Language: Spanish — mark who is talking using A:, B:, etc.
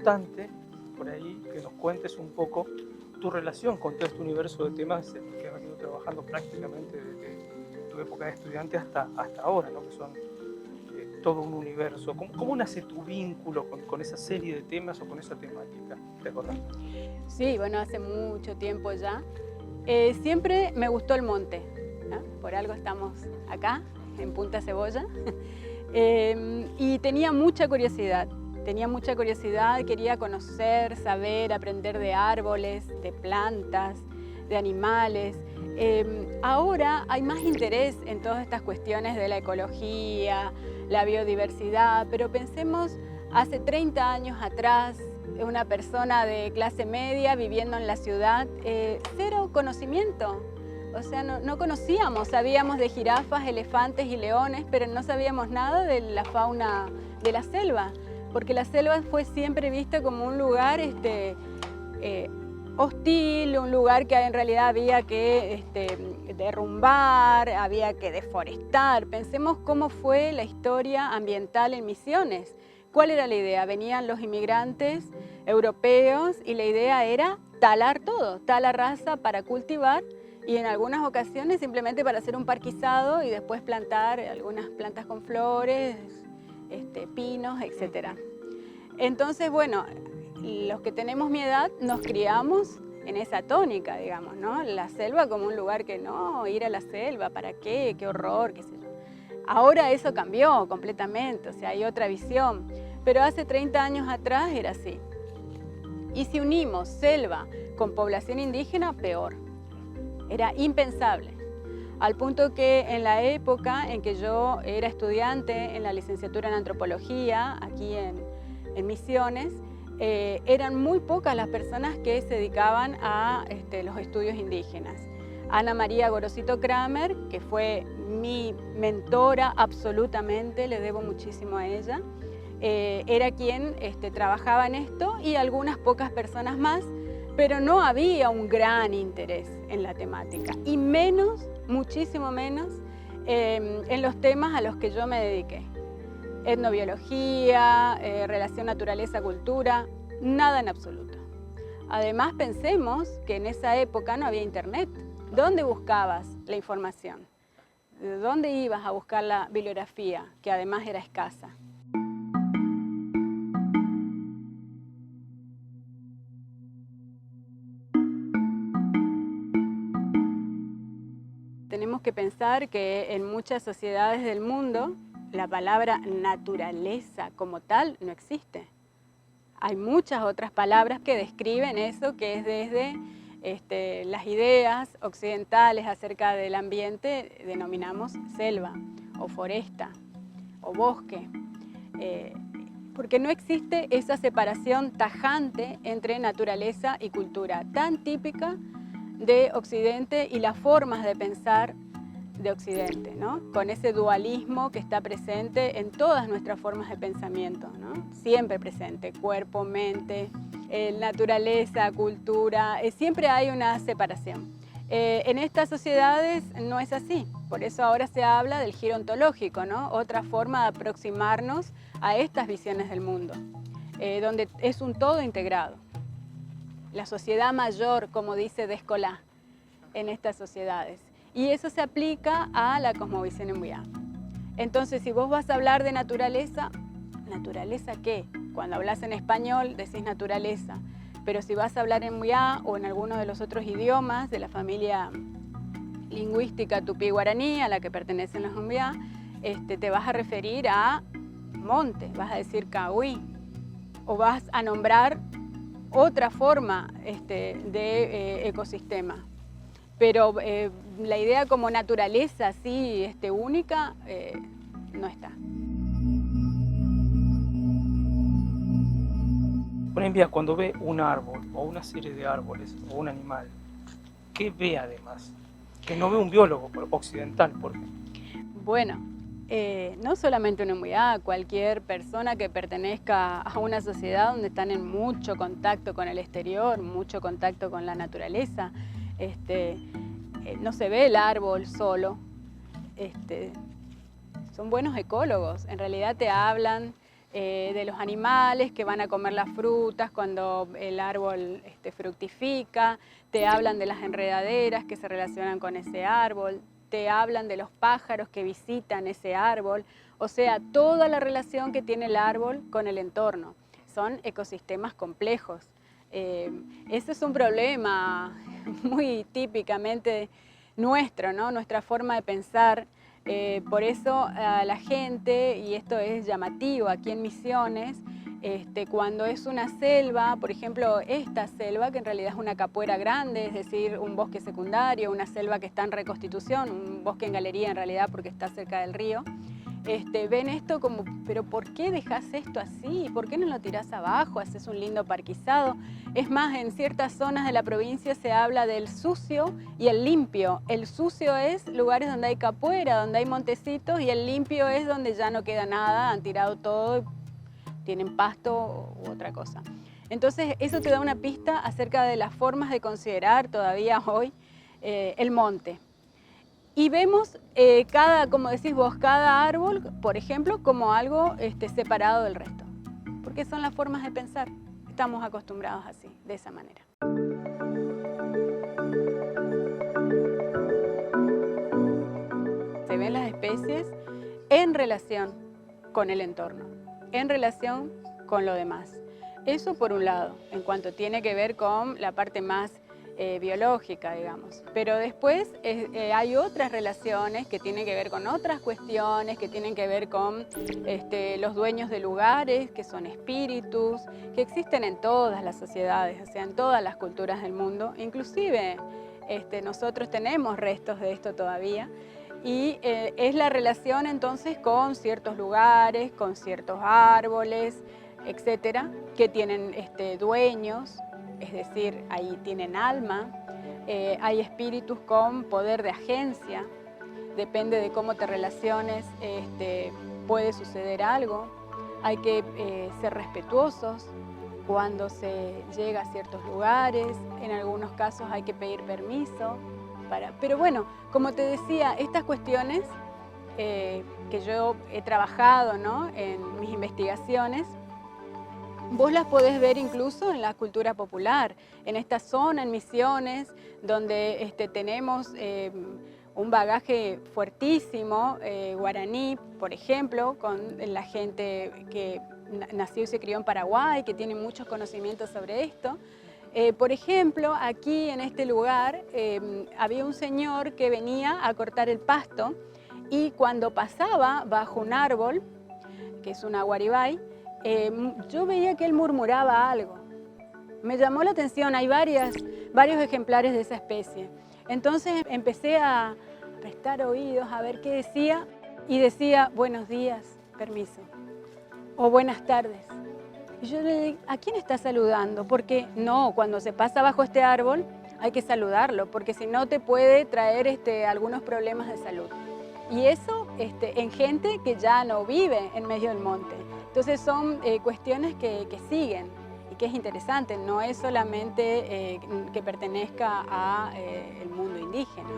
A: importante por ahí que nos cuentes un poco tu relación con todo este universo de temas que has venido trabajando prácticamente desde tu época de estudiante hasta ahora, ¿no? Que son todo un universo. ¿Cómo nace tu vínculo con esa serie de temas o con esa temática? ¿Te acordás?
B: Sí, bueno, hace mucho tiempo ya. Siempre me gustó el monte, ¿no? Por algo estamos acá, en Punta Cebolla. Y tenía mucha curiosidad, quería conocer, saber, aprender de árboles, de plantas, de animales. Ahora hay más interés en todas estas cuestiones de la ecología, la biodiversidad, pero pensemos hace 30 años atrás, una persona de clase media viviendo en la ciudad, cero conocimiento. O sea, no conocíamos, sabíamos de jirafas, elefantes y leones, pero no sabíamos nada de la fauna de la selva, porque la selva fue siempre vista como un lugar hostil, un lugar que en realidad había que derrumbar, había que deforestar. Pensemos cómo fue la historia ambiental en Misiones. ¿Cuál era la idea? Venían los inmigrantes europeos y la idea era talar todo, talar raza para cultivar y en algunas ocasiones simplemente para hacer un parquizado y después plantar algunas plantas con flores, pinos, etc. Entonces, bueno, los que tenemos mi edad nos criamos en esa tónica, digamos, ¿no? La selva como un lugar que no, ir a la selva, ¿para qué? Qué horror, qué sé yo. Ahora eso cambió completamente, o sea, hay otra visión, pero hace 30 años atrás era así. Y si unimos selva con población indígena, peor. Era impensable, al punto que en la época en que yo era estudiante en la licenciatura en antropología, aquí en Misiones, eran muy pocas las personas que se dedicaban a los estudios indígenas. Ana María Gorosito Kramer, que fue mi mentora absolutamente, le debo muchísimo a ella, era quien trabajaba en esto y algunas pocas personas más, pero no había un gran interés en la temática y menos, muchísimo menos, en los temas a los que yo me dediqué. Etnobiología, relación naturaleza-cultura, nada en absoluto. Además, pensemos que en esa época no había internet. ¿Dónde buscabas la información? ¿De dónde ibas a buscar la bibliografía, que además era escasa? Tenemos que pensar que en muchas sociedades del mundo la palabra naturaleza como tal no existe. Hay muchas otras palabras que describen eso, que es desde las ideas occidentales acerca del ambiente, denominamos selva o foresta o bosque, porque no existe esa separación tajante entre naturaleza y cultura, tan típica de Occidente y las formas de pensar de Occidente, ¿no? Con ese dualismo que está presente en todas nuestras formas de pensamiento, ¿no? Siempre presente, cuerpo, mente, naturaleza, cultura, siempre hay una separación. En estas sociedades no es así, por eso ahora se habla del giro ontológico, ¿no? Otra forma de aproximarnos a estas visiones del mundo, donde es un todo integrado. La sociedad mayor, como dice Descolá, en estas sociedades. Y eso se aplica a la cosmovisión Mbuya. Entonces, si vos vas a hablar de naturaleza, ¿naturaleza qué? Cuando hablas en español decís naturaleza, pero si vas a hablar en Mbuya o en alguno de los otros idiomas de la familia lingüística tupí-guaraní a la que pertenecen los Mbuya, te vas a referir a monte, vas a decir cahuí, o vas a nombrar otra forma de ecosistema. Pero la idea como naturaleza así única no está.
A: Olimpia, cuando ve un árbol o una serie de árboles o un animal, ¿qué ve además? Que no ve un biólogo occidental, por ejemplo.
B: Bueno, no solamente un Mbuya, cualquier persona que pertenezca a una sociedad donde están en mucho contacto con el exterior, mucho contacto con la naturaleza, no se ve el árbol solo, son buenos ecólogos, en realidad te hablan de los animales que van a comer las frutas cuando el árbol fructifica, te hablan de las enredaderas que se relacionan con ese árbol, te hablan de los pájaros que visitan ese árbol, o sea, toda la relación que tiene el árbol con el entorno. Son ecosistemas complejos. Ese es un problema muy típicamente nuestro, ¿no? Nuestra forma de pensar. Por eso a la gente, y esto es llamativo aquí en Misiones, cuando es una selva, por ejemplo, esta selva, que en realidad es una capuera grande, es decir, un bosque secundario, una selva que está en reconstitución, un bosque en galería en realidad porque está cerca del río, ven esto como, pero ¿por qué dejas esto así? ¿Por qué no lo tirás abajo? Haces un lindo parquizado. Es más, en ciertas zonas de la provincia se habla del sucio y el limpio. El sucio es lugares donde hay capuera, donde hay montecitos, y el limpio es donde ya no queda nada, han tirado todo, tienen pasto u otra cosa. Entonces eso te da una pista acerca de las formas de considerar todavía hoy el monte. Y vemos, como decís vos, cada árbol, por ejemplo, como algo separado del resto. Porque son las formas de pensar. Estamos acostumbrados así, de esa manera. Se ven las especies en relación con el entorno, en relación con lo demás. Eso por un lado, en cuanto tiene que ver con la parte más biológica, digamos. Pero después hay otras relaciones que tienen que ver con otras cuestiones, que tienen que ver con los dueños de lugares, que son espíritus, que existen en todas las sociedades, o sea, en todas las culturas del mundo. Inclusive nosotros tenemos restos de esto todavía. Y es la relación entonces con ciertos lugares, con ciertos árboles, etcétera, que tienen dueños. Es decir, ahí tienen alma, hay espíritus con poder de agencia, depende de cómo te relaciones, puede suceder algo. Hay que ser respetuosos cuando se llega a ciertos lugares, en algunos casos hay que pedir permiso. Pero bueno, como te decía, estas cuestiones que yo he trabajado, ¿no?, en mis investigaciones, vos las podés ver incluso en la cultura popular, en esta zona, en Misiones, donde tenemos un bagaje fuertísimo, guaraní, por ejemplo, con la gente que nació y se crió en Paraguay, que tiene muchos conocimientos sobre esto. Por ejemplo, aquí en este lugar había un señor que venía a cortar el pasto y cuando pasaba bajo un árbol, que es una guaribay, yo veía que él murmuraba algo. Me llamó la atención, hay varios ejemplares de esa especie. Entonces empecé a prestar oídos, a ver qué decía, y decía, buenos días, permiso, o buenas tardes. Y yo le dije, ¿a quién está saludando? Porque no, cuando se pasa bajo este árbol hay que saludarlo, porque si no te puede traer algunos problemas de salud. Y eso en gente que ya no vive en medio del monte. Entonces son cuestiones que siguen y que es interesante, no es solamente que pertenezca al mundo indígena.